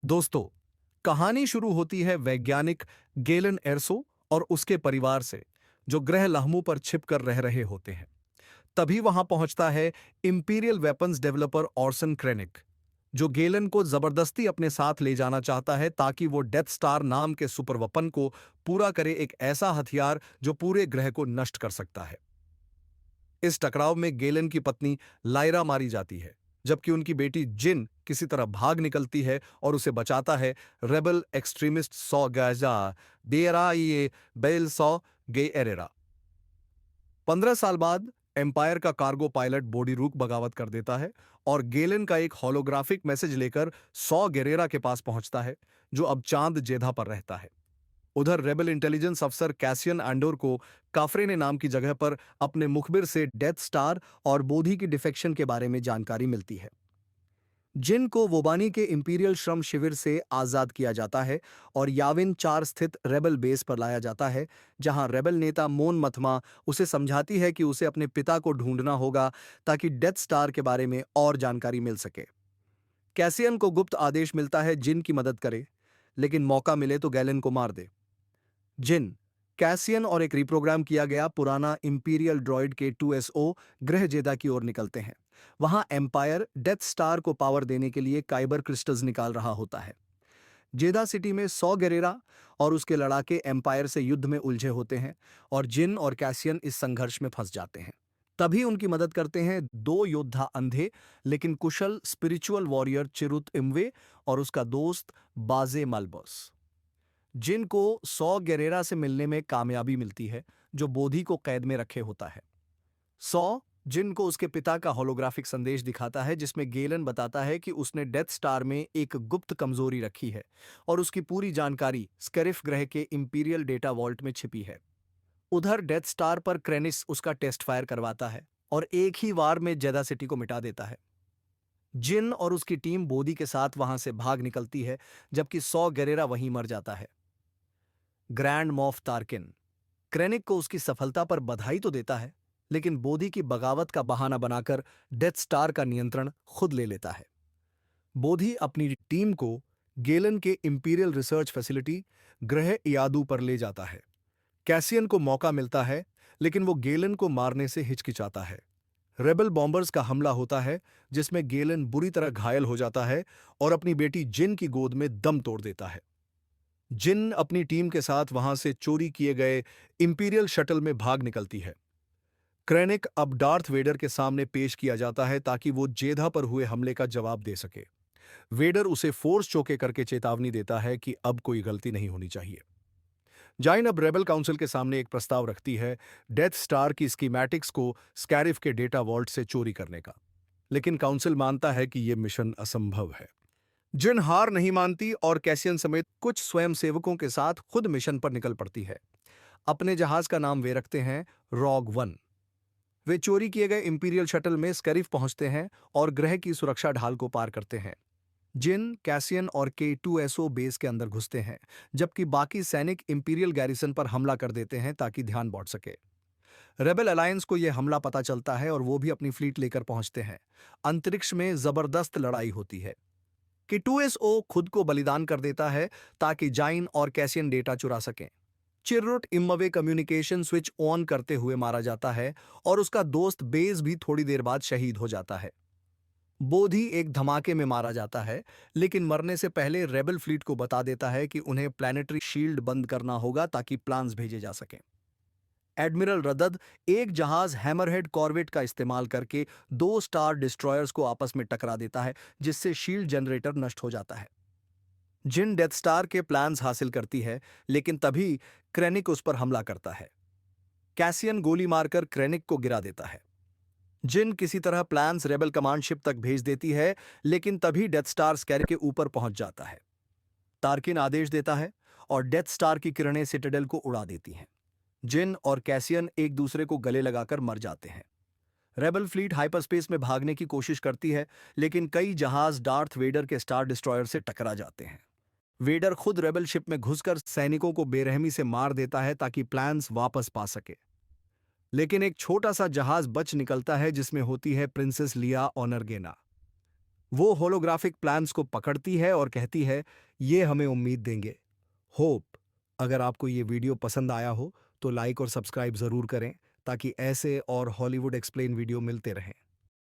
दोस्तों, कहानी शुरू होती है वैज्ञानिक गेलन एर्सो और उसके परिवार से, जो ग्रह लहमों पर छिप कर रह रहे होते हैं। तभी वहां पहुंचता है इंपीरियल वेपन्स डेवलपर ऑर्सन क्रेनिक, जो गेलन को जबरदस्ती अपने साथ ले जाना चाहता है ताकि वो डेथ स्टार नाम के सुपर वेपन को पूरा करे, एक ऐसा हथियार जो पूरे ग्रह को नष्ट कर सकता है। इस टकराव में गेलन की पत्नी लायरा मारी जाती है, जबकि उनकी बेटी जिन किसी तरह भाग निकलती है और उसे बचाता है रेबल एक्सट्रीमिस्ट सॉ गाजा डेरा ये बेल सॉ गे एरेरा। 15 साल बाद एम्पायर का कार्गो पायलट बोडी रूक बगावत कर देता है और गेलन का एक होलोग्राफिक मैसेज लेकर सॉ गेरेरा के पास पहुंचता है, जो अब चांद जेधा पर रहता है। उधर रेबल इंटेलिजेंस अफसर कैसियन एंडोर को काफरेने नाम की जगह पर अपने मुखबिर से डेथ स्टार और बोधी की डिफेक्शन के बारे में जानकारी मिलती है। जिन को वोबानी के इंपीरियल श्रम शिविर से आजाद किया जाता है और याविन 4 स्थित रेबल बेस पर लाया जाता है, जहां रेबल नेता मोन मथमा उसे समझाती है कि उसे अपने पिता को ढूंढना होगा ताकि डेथ स्टार के बारे में और जानकारी मिल सके। कैसियन को गुप्त आदेश मिलता है जिन की मदद करे, लेकिन मौका मिले तो गैलन को मार दे। जिन, कैसियन और एक रिप्रोग्राम किया गया पुराना इंपीरियल ड्रॉइड के 2SO ग्रह जेदा की ओर निकलते हैं। वहां एम्पायर डेथ स्टार को पावर देने के लिए काइबर क्रिस्टल्स निकाल रहा होता है। जेदा सिटी में सॉ गेरेरा और उसके लड़ाके एम्पायर से युद्ध में उलझे होते हैं और जिन और कैसियन इस संघर्ष में फंस जाते हैं। तभी उनकी मदद करते हैं दो योद्धा, अंधे लेकिन कुशल स्पिरिचुअल वॉरियर चिरुत इम्वे और उसका दोस्त बाजे मलबोस। जिनको सॉ गेरेरा से मिलने में कामयाबी मिलती है, जो बोधी को कैद में रखे होता है। सॉ जिन को उसके पिता का होलोग्राफिक संदेश दिखाता है, जिसमें गेलन बताता है कि उसने डेथ स्टार में एक गुप्त कमजोरी रखी है और उसकी पूरी जानकारी स्कैरिफ ग्रह के इंपीरियल डेटा वॉल्ट में छिपी है। उधर डेथ स्टार पर क्रेनिस उसका टेस्ट फायर करवाता है और एक ही वार में जेदा सिटी को मिटा देता है। जिन और उसकी टीम बोधी के साथ वहां से भाग निकलती है, जबकि सॉ गेरेरा वहीं मर जाता है। ग्रैंड मॉफ तार्किन क्रेनिक को उसकी सफलता पर बधाई तो देता है, लेकिन बोधी की बगावत का बहाना बनाकर डेथ स्टार का नियंत्रण खुद ले लेता है। बोधी अपनी टीम को गेलन के इंपीरियल रिसर्च फैसिलिटी ग्रह इयादू पर ले जाता है। कैसियन को मौका मिलता है, लेकिन वो गेलन को मारने से हिचकिचाता है। रेबल बॉम्बर्स का हमला होता है, जिसमें गेलन बुरी तरह घायल हो जाता है और अपनी बेटी जिन की गोद में दम तोड़ देता है। जिन अपनी टीम के साथ वहां से चोरी किए गए इंपीरियल शटल में भाग निकलती है। क्रेनिक अब डार्थ वेडर के सामने पेश किया जाता है ताकि वो जेधा पर हुए हमले का जवाब दे सके। वेडर उसे फोर्स चोके करके चेतावनी देता है कि अब कोई गलती नहीं होनी चाहिए। जाइन अब रेबल काउंसिल के सामने एक प्रस्ताव रखती है, डेथ स्टार की स्कीमैटिक्स को स्कैरिफ के डेटा वॉल्ट से चोरी करने का, लेकिन काउंसिल मानता है कि यह मिशन असंभव है। जिन हार नहीं मानती और कैसियन समेत कुछ स्वयंसेवकों के साथ खुद मिशन पर निकल पड़ती है। अपने जहाज का नाम वे रखते हैं रॉग 1। वे चोरी किए गए इंपीरियल शटल में स्कैरिफ पहुंचते हैं और ग्रह की सुरक्षा ढाल को पार करते हैं। जिन, कैसियन और K2SO बेस के अंदर घुसते हैं, जबकि बाकी सैनिक इंपीरियल गैरिसन पर हमला कर देते हैं ताकि ध्यान बांट सके। रेबल अलायंस को यह हमला पता चलता है और वो भी अपनी फ्लीट लेकर पहुंचते हैं। अंतरिक्ष में जबरदस्त लड़ाई होती है कि 2SO खुद को बलिदान कर देता है ताकि जाइन और कैसियन डेटा चुरा सकें। चिर्रुट इम्मवे कम्युनिकेशन स्विच ऑन करते हुए मारा जाता है और उसका दोस्त बेज भी थोड़ी देर बाद शहीद हो जाता है। बोधी एक धमाके में मारा जाता है, लेकिन मरने से पहले रेबल फ्लीट को बता देता है कि उन्हें प्लैनेटरी शील्ड बंद करना होगा ताकि प्लान्स भेजे जा सकें। एडमिरल रदद एक जहाज हैमरहेड कॉर्वेट का इस्तेमाल करके दो स्टार डिस्ट्रॉयर्स को आपस में टकरा देता है, जिससे शील्ड जनरेटर नष्ट हो जाता है। जिन डेथ स्टार के प्लान्स हासिल करती है, लेकिन तभी क्रेनिक उस पर हमला करता है। कैसियन गोली मारकर क्रेनिक को गिरा देता है। जिन किसी तरह प्लान्स रेबल कमांड शिप तक भेज देती है, लेकिन तभी डेथ स्टार स्कैर के ऊपर पहुंच जाता है। तार्किन आदेश देता है और डेथ स्टार की किरणें सिटाडेल को उड़ा देती हैं। जिन और कैसियन एक दूसरे को गले लगाकर मर जाते हैं। रेबल फ्लीट हाइपरस्पेस में भागने की कोशिश करती है, लेकिन कई जहाज डार्थ वेडर के स्टार डिस्ट्रॉयर से टकरा जाते हैं। वेडर खुद रेबल शिप में घुसकर सैनिकों को बेरहमी से मार देता है ताकि प्लान्स वापस पा सके। लेकिन एक छोटा सा जहाज बच निकलता है, जिसमें होती है प्रिंसेस लिया ऑनरगेना। वो होलोग्राफिक प्लान्स को पकड़ती है और कहती है, ये हमें उम्मीद देंगे। होप। अगर आपको ये वीडियो पसंद आया हो तो लाइक और सब्सक्राइब जरूर करें ताकि ऐसे और हॉलीवुड एक्सप्लेन वीडियो मिलते रहें।